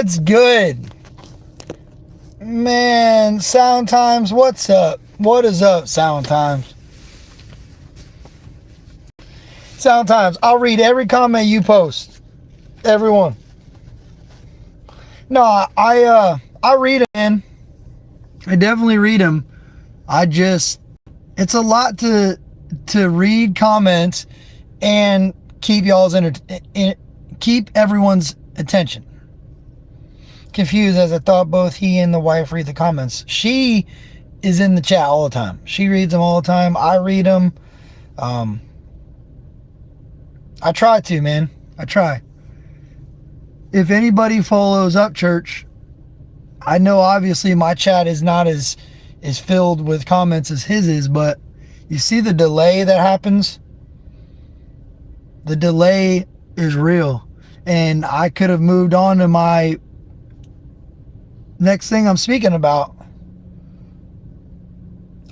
What's good? Man, Sound Times, what's up? What is up, Sound Times? Sound Times, I'll read every comment you post. Everyone. No, I read them, man. I definitely read them. It's a lot to read comments and keep keep everyone's attention. Confused as I thought both he and the wife read the comments. She is in the chat all the time. She reads them all the time. I read them. I try to, man. I try. If anybody follows Up Church, I know obviously my chat is not as filled with comments as his is, but you see the delay that happens? The delay is real. And I could have moved on to my next thing I'm speaking about.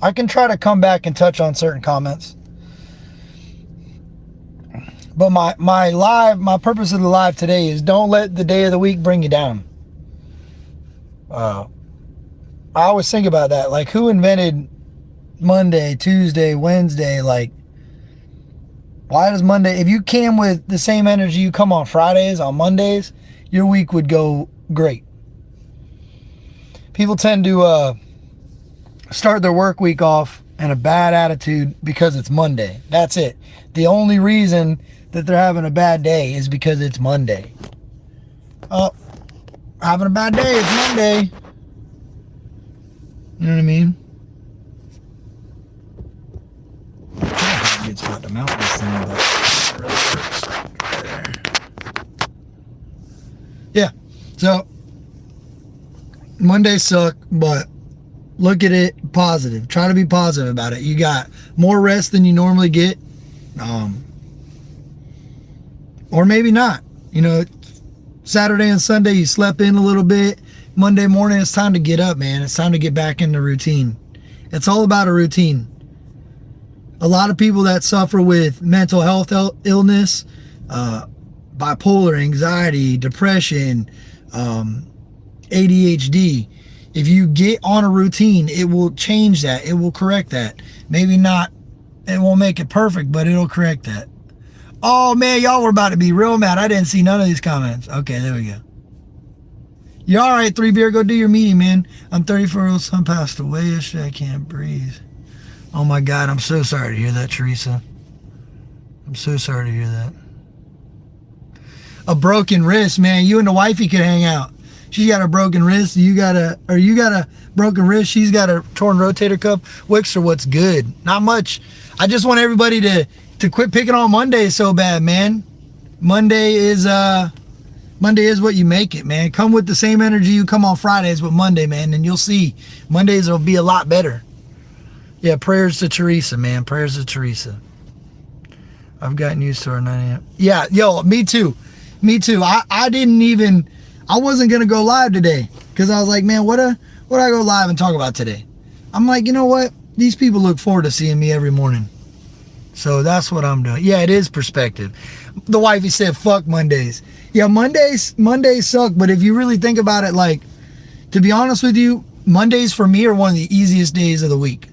I can try to come back and touch on certain comments. But my purpose of the live today is don't let the day of the week bring you down. I always think about that. Like, who invented Monday, Tuesday, Wednesday? Like, why does Monday, if you came with the same energy you come on Fridays, on Mondays, your week would go great. People tend to start their work week off in a bad attitude because it's Monday. That's it. The only reason that they're having a bad day is because it's Monday. Oh, having a bad day, it's Monday. You know what I mean? Good spot to mount this thing, but yeah. So Mondays suck, but look at it positive. Try to be positive about it. You got more rest than you normally get. Or maybe not. You know, Saturday and Sunday you slept in a little bit. Monday morning it's time to get up, man. It's time to get back into routine. It's all about a routine. A lot of people that suffer with mental health illness, bipolar, anxiety, depression, ADHD, if you get on a routine, it will change that. It will correct that. Maybe not, it won't make it perfect, but it'll correct that. Oh man, y'all were about to be real mad. I didn't see none of these comments. Okay, there we go. You're all right, 3 Beer. Go do your meeting, man. I'm 34-year-old son passed away yesterday. I can't breathe. Oh my God, I'm so sorry to hear that, Teresa. I'm so sorry to hear that. A broken wrist, man. You and the wifey could hang out. She got a broken wrist. You got a broken wrist. She's got a torn rotator cuff. Wixer, what's good? Not much. I just want everybody to quit picking on Monday so bad, man. Monday is what you make it, man. Come with the same energy you come on Fridays with Monday, man, and you'll see Mondays will be a lot better. Yeah, prayers to Teresa, man. Prayers to Teresa. I've gotten used to our 9 a.m. Yeah, yo, me too. Me too. I wasn't going to go live today because I was like, man, what I go live and talk about today? I'm like, you know what? These people look forward to seeing me every morning. So that's what I'm doing. Yeah, it is perspective. The wifey said, fuck Mondays. Yeah, Mondays suck, but if you really think about it, like, to be honest with you, Mondays for me are one of the easiest days of the week.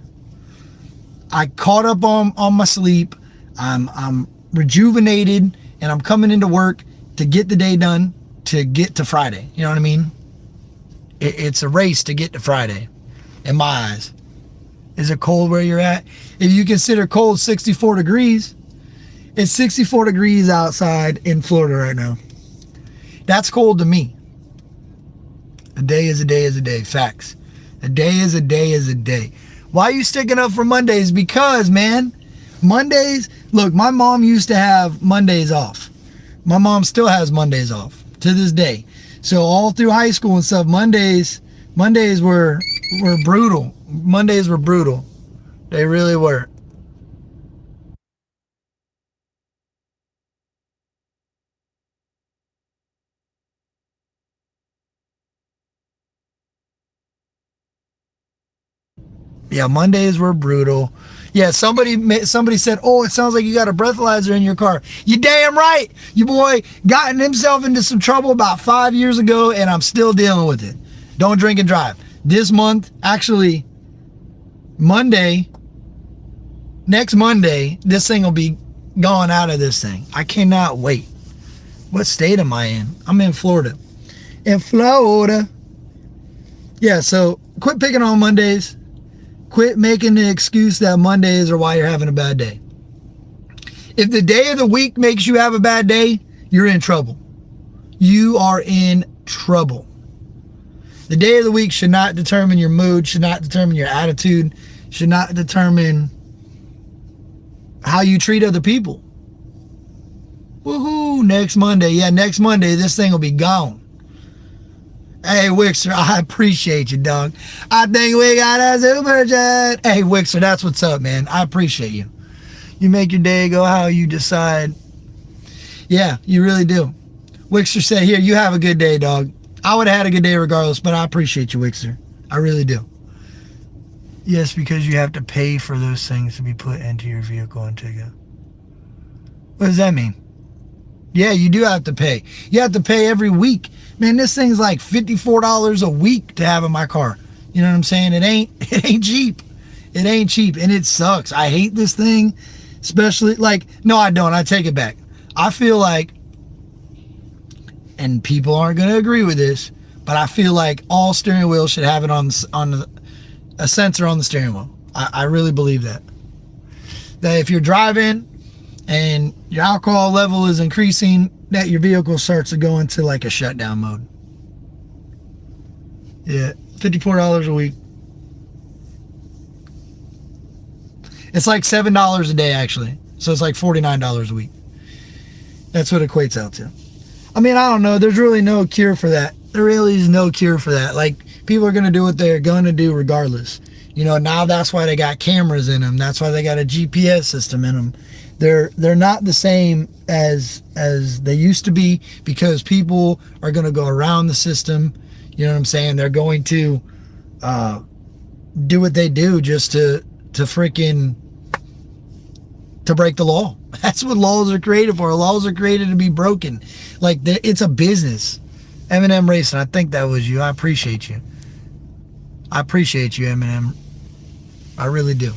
I caught up on my sleep. I'm rejuvenated, and I'm coming into work to get the day done, to get to Friday. You know what I mean? It's a race to get to Friday, in my eyes. Is it cold where you're at? If you consider cold 64 degrees, it's 64 degrees outside in Florida right now. That's cold to me. A day is a day is a day. Facts. A day is a day is a day. Why are you sticking up for Mondays? Because, man, Mondays, look, my mom used to have Mondays off. My mom still has Mondays off to this day. So all through high school and stuff, Mondays were brutal. Mondays were brutal. They really were. Yeah, Mondays were brutal. Yeah, somebody said, oh, it sounds like you got a breathalyzer in your car. You damn right. Your boy gotten himself into some trouble about 5 years ago, and I'm still dealing with it. Don't drink and drive. This month, actually, next Monday, this thing will be gone out of this thing. I cannot wait. What state am I in? I'm in Florida. In Florida. Yeah, so quit picking on Mondays. Quit making the excuse that Mondays are why you're having a bad day. If the day of the week makes you have a bad day, you're in trouble. You are in trouble. The day of the week should not determine your mood, should not determine your attitude, should not determine how you treat other people. Woohoo, next Monday. Yeah, next Monday, this thing will be gone. Hey, Wixer, I appreciate you, dog. I think we got a super chat. Hey, Wixer, that's what's up, man. I appreciate you. You make your day go how you decide. Yeah, you really do. Wixer said, here, you have a good day, dog. I would have had a good day regardless, but I appreciate you, Wixer. I really do. Yes, because you have to pay for those things to be put into your vehicle, Antigua. What does that mean? Yeah, you do have to pay. You have to pay every week. Man, this thing's like $54 a week to have in my car. You know what I'm saying? It ain't cheap. It ain't cheap, and it sucks. I hate this thing, especially no, I don't. I take it back. I feel like, and people aren't going to agree with this, but I feel like all steering wheels should have it on a sensor on the steering wheel. I really believe that. That if you're driving and your alcohol level is increasing, that your vehicle starts to go into like a shutdown mode. Yeah, $54 a week. It's like $7 a day, actually. So it's like $49 a week. That's what it equates out to. I mean, I don't know. There's really no cure for that. There really is no cure for that. Like, people are going to do what they're going to do regardless. You know, now that's why they got cameras in them. That's why they got a GPS system in them. They're not the same as they used to be, because people are going to go around the system. You know what I'm saying? They're going to do what they do just to freaking to break the law. That's what laws are created for. Laws are created to be broken. Like, it's a business. Eminem Racing, I think that was you. I appreciate you. I appreciate you, Eminem. I really do.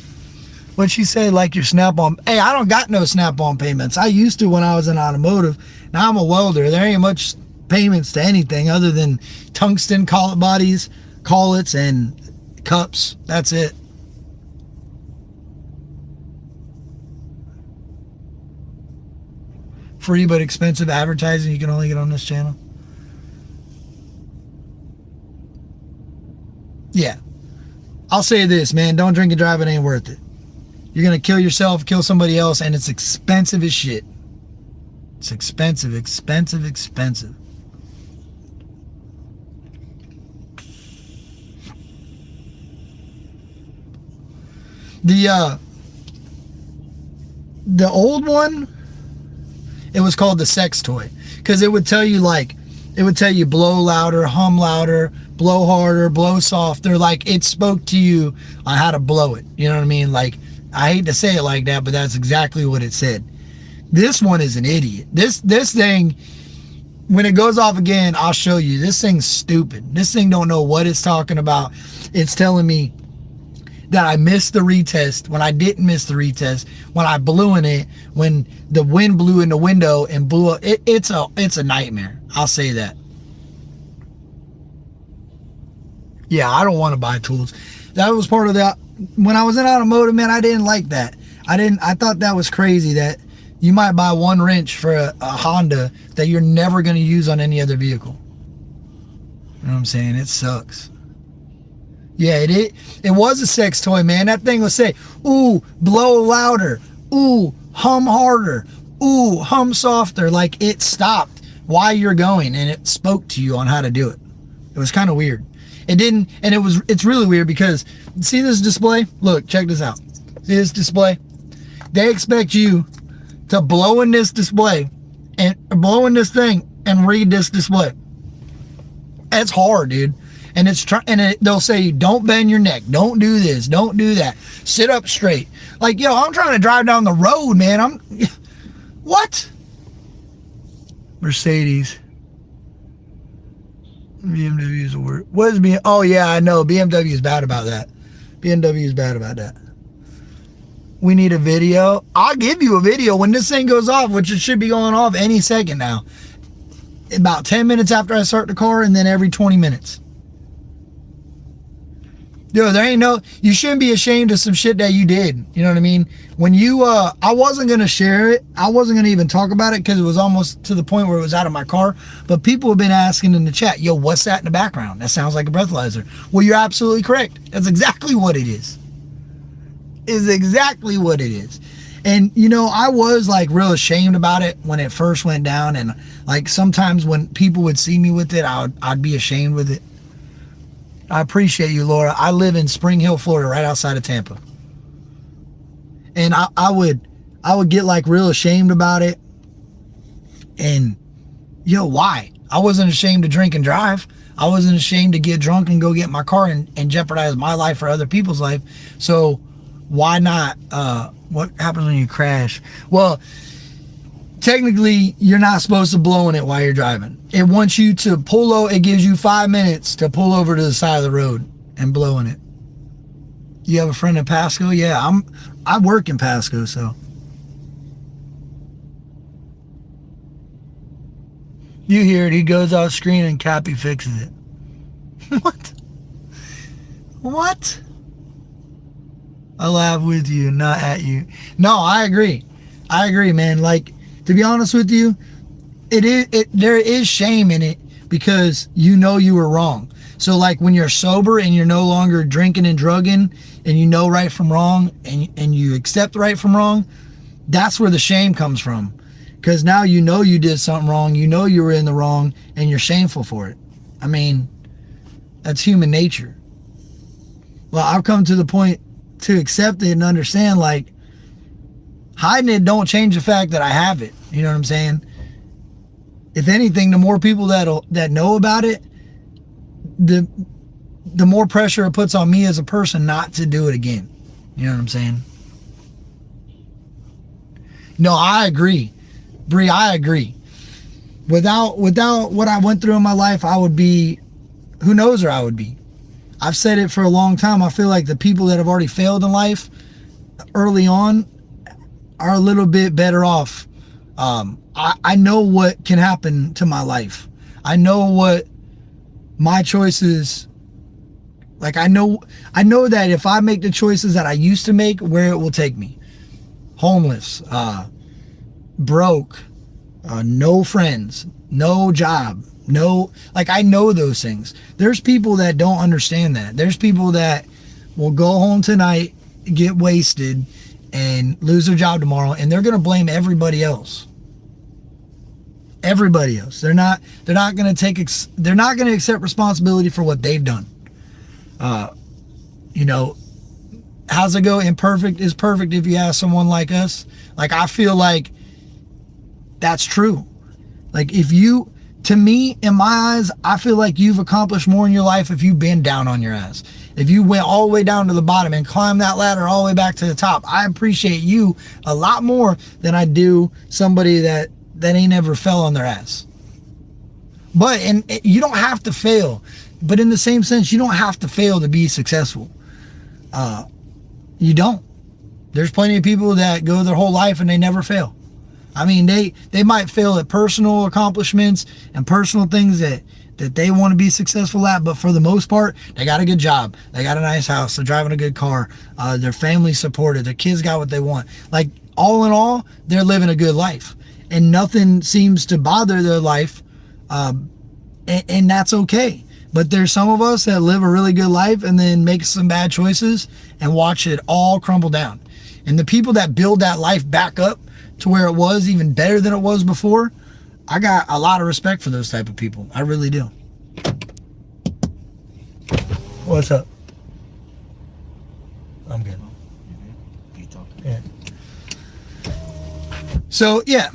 What'd she say? Like your Snap-on? Hey, I don't got no Snap-on payments. I used to when I was in automotive. Now I'm a welder. There ain't much payments to anything other than tungsten collet bodies, collets, and cups. That's it. Free but expensive advertising you can only get on this channel. Yeah. I'll say this, man. Don't drink and drive. It ain't worth it. You're going to kill yourself, kill somebody else, and it's expensive as shit. It's expensive, expensive, expensive. The old one, it was called the sex toy, because it would tell you blow louder, hum louder, blow harder, blow softer. Like, it spoke to you on how to blow it. You know what I mean? Like, I hate to say it like that, but that's exactly what it said. This one is an idiot. This thing, when it goes off again, I'll show you. This thing's stupid. This thing don't know what it's talking about. It's telling me that I missed the retest when I didn't miss the retest, when I blew in it, when the wind blew in the window and blew up. It's a nightmare. I'll say that. Yeah, I don't want to buy tools. That was part of that. When I was in automotive, man, I didn't like that. I thought that was crazy that you might buy one wrench for a Honda that you're never going to use on any other vehicle. You know what I'm saying? It sucks. Yeah, it was a sex toy, man. That thing would say, ooh, blow louder. Ooh, hum harder. Ooh, hum softer. Like, it stopped while you're going, and it spoke to you on how to do it. It was kind of weird. It didn't, and it's really weird because, see this display? Look, check this out. See this display? They expect you to blow in this display and blow in this thing and read this display. It's hard, dude. And they'll say, don't bend your neck. Don't do this. Don't do that. Sit up straight. Like, yo, I'm trying to drive down the road, man. What? Mercedes. BMW is a word. What is BMW? Oh, yeah, I know. BMW is bad about that. BMW is bad about that. We need a video. I'll give you a video when this thing goes off, which it should be going off any second now. About 10 minutes after I start the car, and then every 20 minutes. Yo, there ain't no, you shouldn't be ashamed of some shit that you did. You know what I mean? When you, I wasn't going to share it. I wasn't going to even talk about it because it was almost to the point where it was out of my car. But people have been asking in the chat, yo, what's that in the background? That sounds like a breathalyzer. Well, you're absolutely correct. That's exactly what it is. Is exactly what it is. And, you know, I was like real ashamed about it when it first went down. And like sometimes when people would see me with it, I'd be ashamed with it. I appreciate you, Laura. I live in Spring Hill, Florida, right outside of Tampa. And I would get like real ashamed about it. And, yo, why? I wasn't ashamed to drink and drive. I wasn't ashamed to get drunk and go get in my car and jeopardize my life or other people's life. So why not? What happens when you crash? Well, technically, you're not supposed to blow in it while you're driving. It wants you to pull over. It gives you 5 minutes to pull over to the side of the road and blow in it. You have a friend in Pasco? Yeah, I work in Pasco, so. You hear it. He goes off screen and Cappy fixes it. What? What? I laugh with you, not at you. No, I agree. I agree, man. Like, to be honest with you, there is shame in it because you know you were wrong. So like when you're sober and you're no longer drinking and drugging and you know right from wrong and you accept right from wrong, that's where the shame comes from. Because now you know you did something wrong, you know you were in the wrong, and you're shameful for it. I mean, that's human nature. Well, I've come to the point to accept it and understand, like, hiding it don't change the fact that I have it. You know what I'm saying? If anything, the more people that know about it, the more pressure it puts on me as a person not to do it again. You know what I'm saying? No, I agree. Bree, I agree. Without what I went through in my life, I would be, who knows where I would be. I've said it for a long time. I feel like the people that have already failed in life early on are a little bit better off. I know what can happen to my life. I know what my choices, like I know that if I make the choices that I used to make, where it will take me. Homeless, broke, no friends, no job, like I know those things. There's people that don't understand that. There's people that will go home tonight, get wasted, and lose their job tomorrow, and they're going to blame everybody else. Everybody else. They're not going to accept responsibility for what they've done. You know, how's it go? Imperfect is perfect if you ask someone like us. Like, I feel like that's true. Like, to me, in my eyes, I feel like you've accomplished more in your life if you've been down on your ass. If you went all the way down to the bottom and climbed that ladder all the way back to the top, I appreciate you a lot more than I do somebody that ain't ever fell on their ass. But, and you don't have to fail. But in the same sense, you don't have to fail to be successful. You don't. There's plenty of people that go their whole life and they never fail. I mean, they might fail at personal accomplishments and personal things that they want to be successful at, but for the most part, they got a good job, they got a nice house, they're driving a good car, their family's supported, their kids got what they want. Like, all in all, they're living a good life, and nothing seems to bother their life, and that's okay. But there's some of us that live a really good life and then make some bad choices and watch it all crumble down. And the people that build that life back up to where it was even better than it was before, I got a lot of respect for those type of people. I really do. What's up? I'm good. Yeah. So yeah,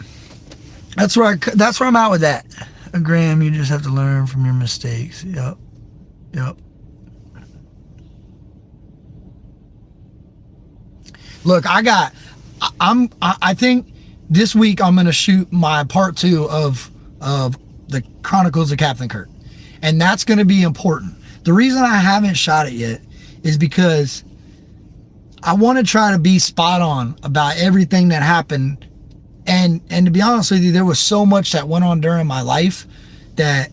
that's where I'm at with that. Graham, you just have to learn from your mistakes. Yep. Yep. Look, I think this week I'm gonna shoot my part 2 of the Chronicles of Captain Kirk, and that's gonna be important. The reason I haven't shot it yet is because I want to try to be spot on about everything that happened, and to be honest with you, there was so much that went on during my life that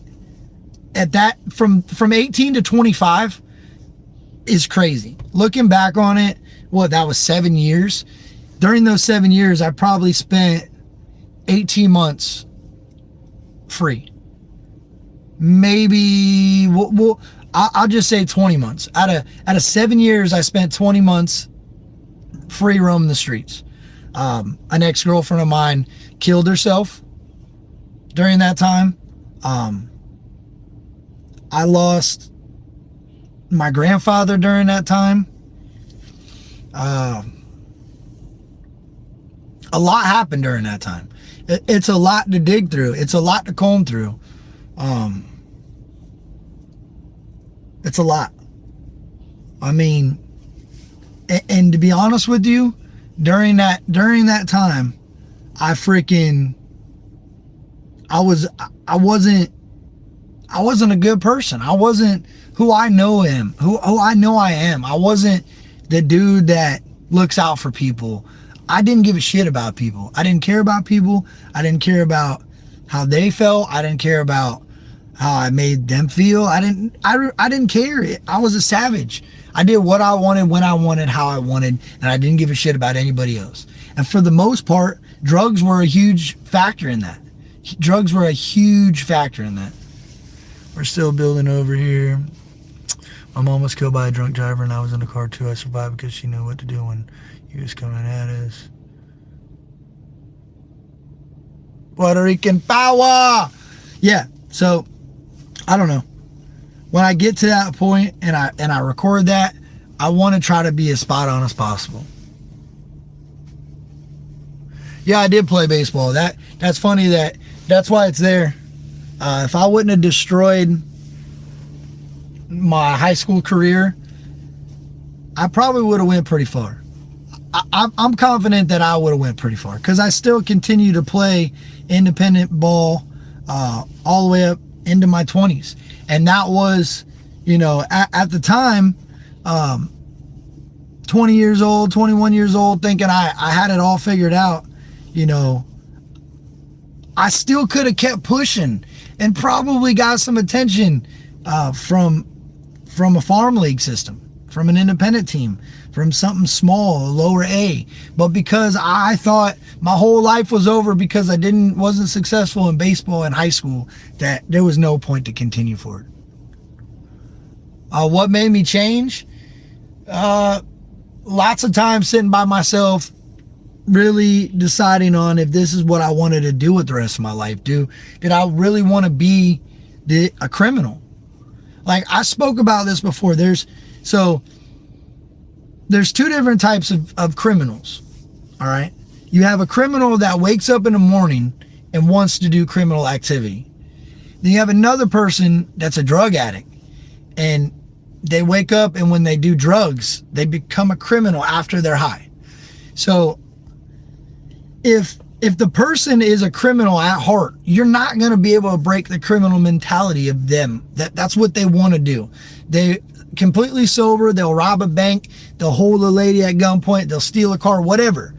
from 18 to 25 is crazy. Looking back on it, that was 7 years. During those 7 years, I probably spent 18 months free. Maybe I'll just say 20 months. Out of 7 years, I spent 20 months free roaming the streets. An ex-girlfriend of mine killed herself during that time. I lost my grandfather during that time. A lot happened during that time. It's a lot to dig through. It's a lot to comb through. It's a lot. I mean, and to be honest with you, during that time, I wasn't a good person. I wasn't who I know who I know I am. I wasn't the dude that looks out for people. I didn't give a shit about people. I didn't care about people. I didn't care about how they felt. I didn't care about how I made them feel. I didn't care. I was a savage. I did what I wanted, when I wanted, how I wanted, and I didn't give a shit about anybody else. And for the most part, drugs were a huge factor in that. Drugs were a huge factor in that. We're still building over here. My mom was killed by a drunk driver, and I was in the car too. I survived because she knew what to do when he was coming at us. Puerto Rican power! Yeah, so, I don't know. When I get to that point and I record that, I want to try to be as spot on as possible. Yeah, I did play baseball. That's funny that's why it's there. If I wouldn't have destroyed my high school career, I probably would have went pretty far. I'm confident that I would have went pretty far because I still continue to play independent ball all the way up into my 20s. And that was, at the time, 20 years old, 21 years old, thinking I had it all figured out, I still could have kept pushing and probably got some attention from a farm league system, from an independent team, from something small, lower A. But because I thought my whole life was over because I wasn't successful in baseball in high school, that there was no point to continue forward. What made me change? Lots of times sitting by myself, really deciding on if this is what I wanted to do with the rest of my life. Did I really want to be a criminal? Like I spoke about this before. There's two different types of criminals. All right. You have a criminal that wakes up in the morning and wants to do criminal activity. Then you have another person that's a drug addict and they wake up and when they do drugs, they become a criminal after they're high. So if the person is a criminal at heart, you're not going to be able to break the criminal mentality of them. That's what they want to do. They completely sober, they'll rob a bank, they'll hold a lady at gunpoint, they'll steal a car, whatever.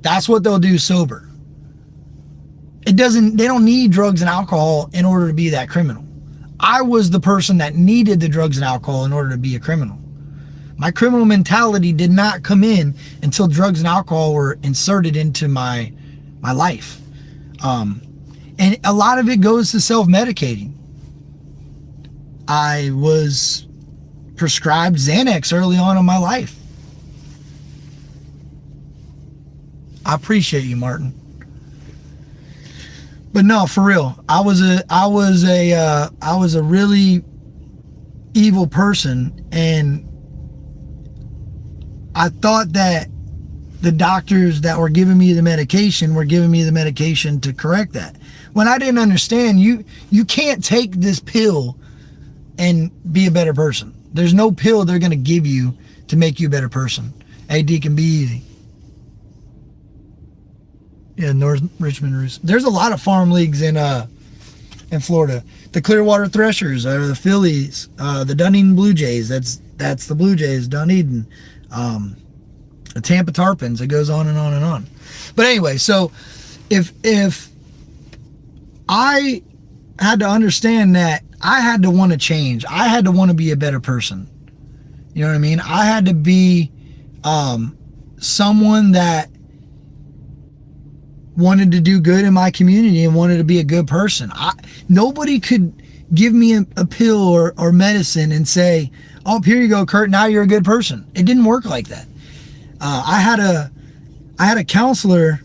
That's what they'll do sober. They don't need drugs and alcohol in order to be that criminal. I was the person that needed the drugs and alcohol in order to be a criminal. My criminal mentality did not come in until drugs and alcohol were inserted into my life. And a lot of it goes to self-medicating. I was prescribed Xanax early on in my life. I appreciate you, Martin. But no, for real, I was a really evil person, and I thought that the doctors that were giving me the medication were giving me the medication to correct that. When I didn't understand, you can't take this pill and be a better person. There's no pill they're going to give you to make you a better person. Hey, Deacon, be easy. Yeah, North Richmond Roost. There's a lot of farm leagues in Florida. The Clearwater Threshers, the Phillies, the Dunedin Blue Jays. That's the Blue Jays, Dunedin. The Tampa Tarpons. It goes on and on and on. But anyway, so if I had to understand that I had to want to change, I had to want to be a better person. You know what I mean? I had to be someone that wanted to do good in my community and wanted to be a good person. Nobody could give me a pill or medicine and say, oh, here you go, Kurt, now you're a good person. It didn't work like that. I had a counselor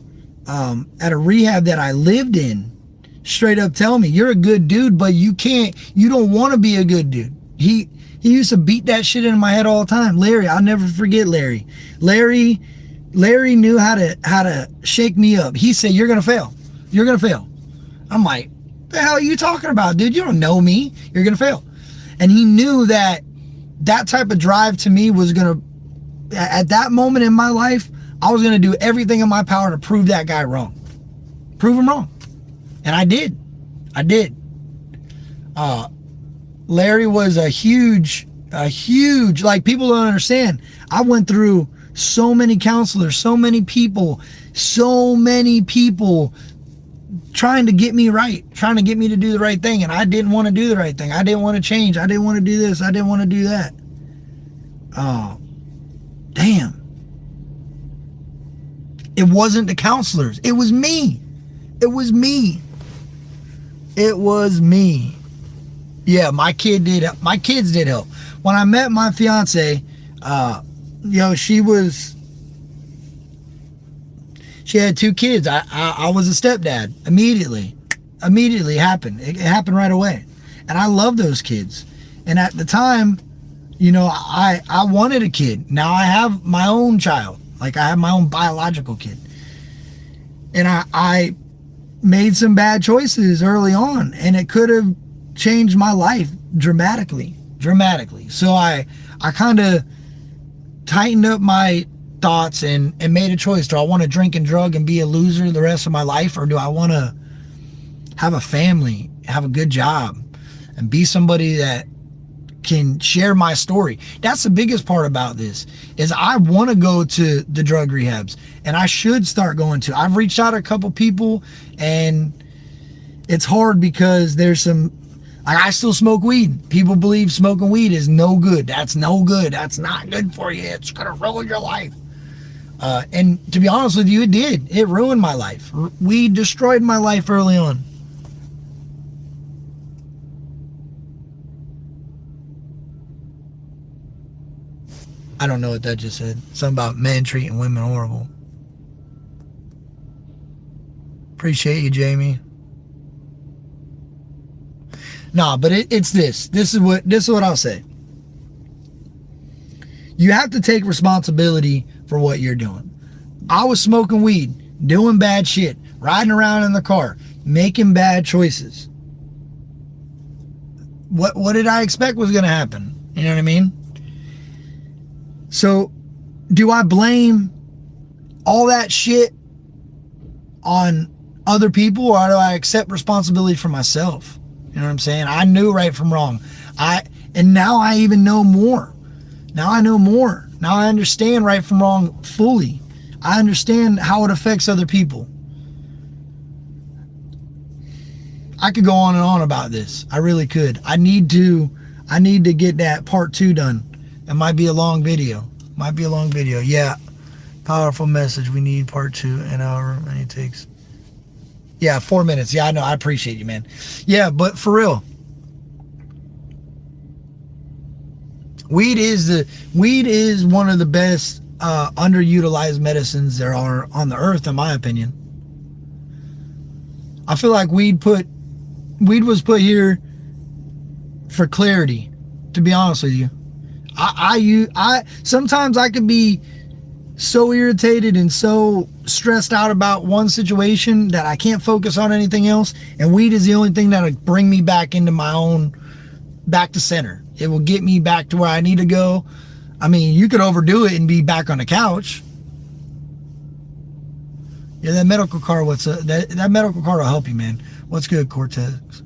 at a rehab that I lived in straight up tell me, you're a good dude, but you don't want to be a good dude. He used to beat that shit into my head all the time. Larry, I'll never forget Larry. Larry knew how to shake me up. He said, you're gonna fail. You're gonna fail. I'm like, the hell are you talking about, dude? You don't know me. You're gonna fail. And he knew that type of drive to me was gonna, at that moment in my life, I was gonna do everything in my power to prove that guy wrong. Prove him wrong. And I did. Larry was a huge, like, people don't understand. I went through so many counselors, so many people trying to get me right, trying to get me to do the right thing. And I didn't want to do the right thing. I didn't want to change. I didn't want to do this. I didn't want to do that. Oh, damn. It wasn't the counselors. It was me. It was me. It was me. Yeah, my kids did help. When I met my fiance, she had 2 kids. I was a stepdad immediately happened. It happened right away. And I love those kids. And at the time, I wanted a kid. Now I have my own child. Like, I have my own biological kid. And I made some bad choices early on, and it could have changed my life dramatically. So I kind of tightened up my thoughts and made a choice. Do I want to drink and drug and be a loser the rest of my life, or do I want to have a family, have a good job, and be somebody that can share my story? That's the biggest part about this, is I want to go to the drug rehabs, and I should start going to. I've reached out to a couple people, and it's hard because there's some, like, I still smoke weed. People believe smoking weed is no good. That's no good. That's not good for you. It's gonna ruin your life. And to be honest with you, it did. It ruined my life. Weed destroyed my life early on. I don't know what that just said. Something about men treating women horrible. Appreciate you, Jamie. Nah, but it's this. This is what I'll say. You have to take responsibility for what you're doing. I was smoking weed, doing bad shit, riding around in the car, making bad choices. What did I expect was going to happen? You know what I mean? So, do I blame all that shit on other people, or do I accept responsibility for myself? You know what I'm saying? I knew right from wrong. And now I even know more. Now I know more. Now I understand right from wrong fully. I understand how it affects other people. I could go on and on about this. I really could. I need to get that part 2 done. It might be a long video. Yeah. Powerful message. We need part 2 and however many it takes. Yeah, 4 minutes. Yeah, I know. I appreciate you, man. Yeah, but for real. Weed is one of the best underutilized medicines there are on the earth, in my opinion. I feel like weed was put here for clarity, to be honest with you. I sometimes I could be so irritated and so stressed out about one situation that I can't focus on anything else. And weed is the only thing that'll bring me back into my own, back to center. It will get me back to where I need to go. I mean, you could overdo it and be back on the couch. Yeah, that medical card, that medical card will help you, man. What's good, Cortez?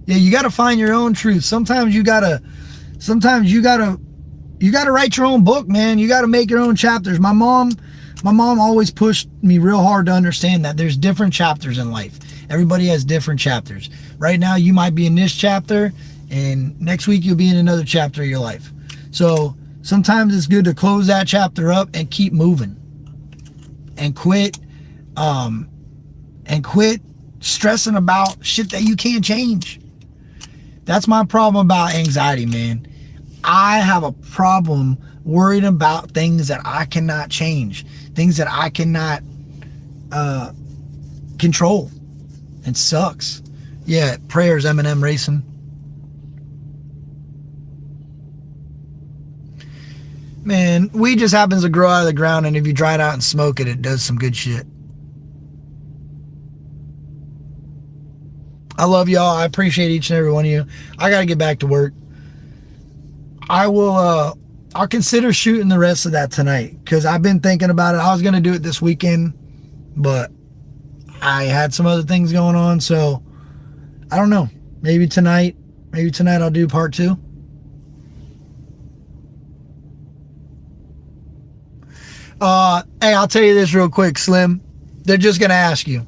Yeah, you got to find your own truth. Sometimes you got to write your own book, man. You got to make your own chapters. My mom always pushed me real hard to understand that there's different chapters in life. Everybody has different chapters. Right now, you might be in this chapter, and next week you'll be in another chapter of your life. So sometimes it's good to close that chapter up and keep moving, and quit stressing about shit that you can't change. That's my problem about anxiety, man. I have a problem worrying about things that I cannot change, things that I cannot control. It sucks. Yeah, prayers, Eminem racing. Man, weed just happens to grow out of the ground, and if you dry it out and smoke it, it does some good shit. I love y'all. I appreciate each and every one of you. I got to get back to work. I'll consider shooting the rest of that tonight, because I've been thinking about it. I was going to do it this weekend, but I had some other things going on, so I don't know. Maybe tonight I'll do part 2. Hey, I'll tell you this real quick, Slim. They're just going to ask you.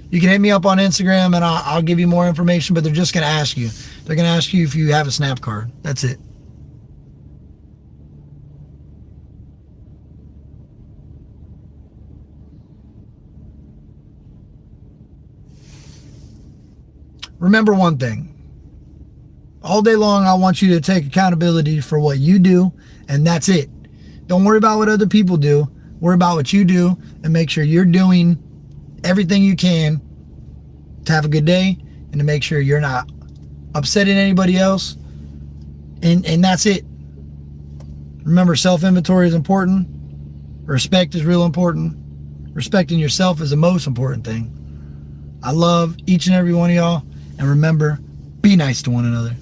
You can hit me up on Instagram and I'll give you more information, but they're just going to ask you. They're going to ask you if you have a Snap card. That's it. Remember one thing. All day long, I want you to take accountability for what you do, and that's it. Don't worry about what other people do. Worry about what you do, and make sure you're doing everything you can to have a good day and to make sure you're not upsetting anybody else. And that's it. Remember, self-inventory is important. Respect is real important. Respecting yourself is the most important thing. I love each and every one of y'all. And remember, be nice to one another.